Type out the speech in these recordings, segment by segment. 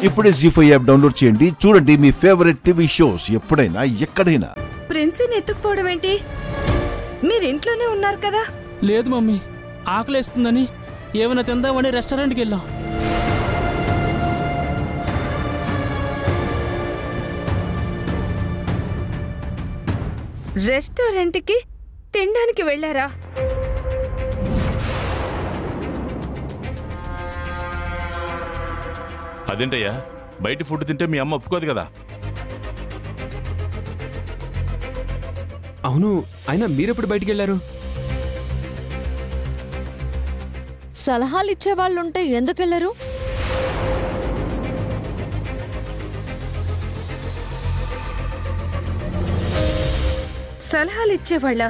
ఇప్పుడే జీ5 app download చేయండి. చూడండి మీ ఫేవరెట్ టీవీ షోస్ ఎప్పుడైనా ఎక్కడైనా. ప్రిన్సీని ఎత్తుకుపోవడం ఏంటి? మీరింట్లోనే ఉన్నారు కదా. లేదు మమ్మీ, ఆకలేస్తుందని ఏమైనా తిందామని రెస్టారెంట్కి వెళ్ళాం. రెస్టారెంట్కి తినడానికి వెళ్ళారా? అదేంటయ్యా, బయట ఫుడ్ తింటే మీ అమ్మ ఒప్పుకోదు కదా. అవును, అయినా మీరెప్పుడు బయటికి వెళ్ళారు? సలహాలు ఇచ్చేవాళ్ళుంటే ఎందుకెళ్లరు? సలహాలు ఇచ్చేవాళ్ళ?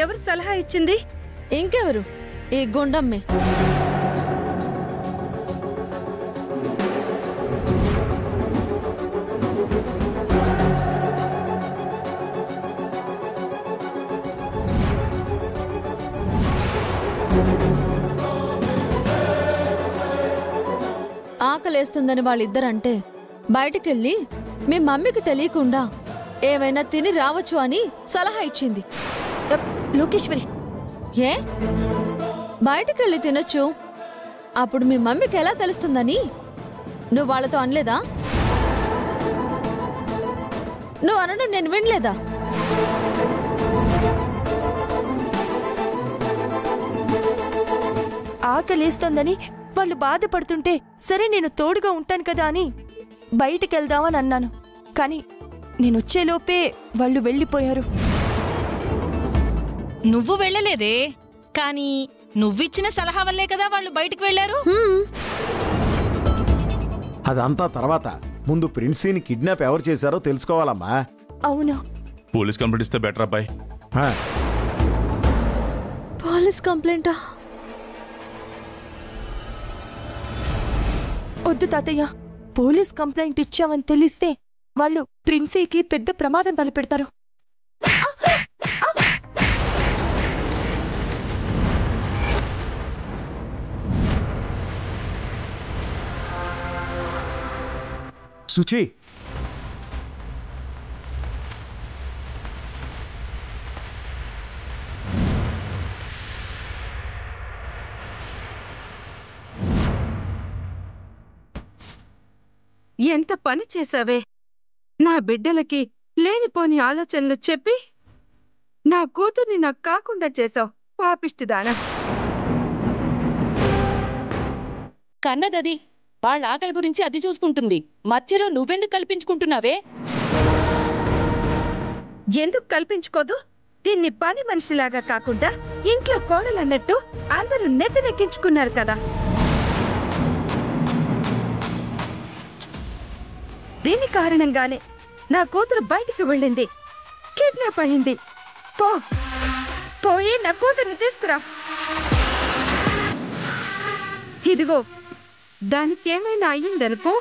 ఎవరు సలహా ఇచ్చింది? ఇంకెవరు? ఈ గుండమ్మే. ఆకలేస్తుందని వాళ్ళిద్దరంటే బయటికెళ్ళి మీ మమ్మీకి తెలియకుండా ఏమైనా తిని రావచ్చు అని సలహా ఇచ్చింది. లోకేశ్వరి, ఏ బయటికెళ్ళి తినొచ్చు, అప్పుడు మీ మమ్మీకి ఎలా తెలుస్తుందని నువ్వు వాళ్ళతో అనలేదా? నువ్వు అనడం నేను వినలేదా? ఆకలేస్తోందని వాళ్ళు బాధపడుతుంటే సరే నేను తోడుగా ఉంటాను కదా అని బయటికెళ్దామని అన్నాను. కానీ నేనొచ్చేలోపే వాళ్ళు వెళ్ళిపోయారు. నువ్వు వెళ్ళలేదే, కానీ నువ్విచ్చిన సలహా వల్లే కదా వాళ్ళు బయటికి వెళ్లారు. అదంతా తర్వాత. ముందు ప్రిన్సీని కిడ్నాప్ ఎవరు చేశారో తెలుసుకోవాలమ్మా. అవును, పోలీస్ కంప్లైంట్ ఇస్తే బెటర్ అబ్బాయి. పోలీస్ కంప్లైంటా? వద్దు తాతయ్య, పోలీస్ కంప్లైంట్ ఇచ్చామని తెలిస్తే వాళ్ళు ప్రిన్సీకి పెద్ద ప్రమాదం తలపెడతారు. సుచి, ఎంత పని చేశావే! నా బిడ్డలకి లేనిపోని ఆలోచనలు చెప్పి నా కూతుర్ని నాకు కాకుండా చేశావు, పాపిష్టిదానా. కన్నదది వాళ్ళ ఆకలి గురించి అది చూసుకుంటుంది, మధ్యలో నువ్వెందుకు కల్పించుకుంటున్నావే? ఎందుకు కల్పించుకోదు? దీన్ని పని మనిషిలాగా కాకుండా ఇంట్లో కోడలన్నట్టు అందరూ నెత్తినెక్కించుకున్నారు కదా. దీని కారణంగానే నా కూతురు బయటికి వెళ్ళింది, కిడ్నాప్ అయింది. పోయి నా కూతుర్ని తీసుకురా. ఇదిగో, దానికేమైనా అయ్యిందనుకో,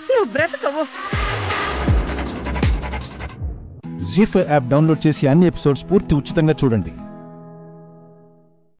నువ్వు బ్రతకవు. జీ5 యాప్ డౌన్లోడ్ చేసి అన్ని ఎపిసోడ్స్ పూర్తి ఉచితంగా చూడండి.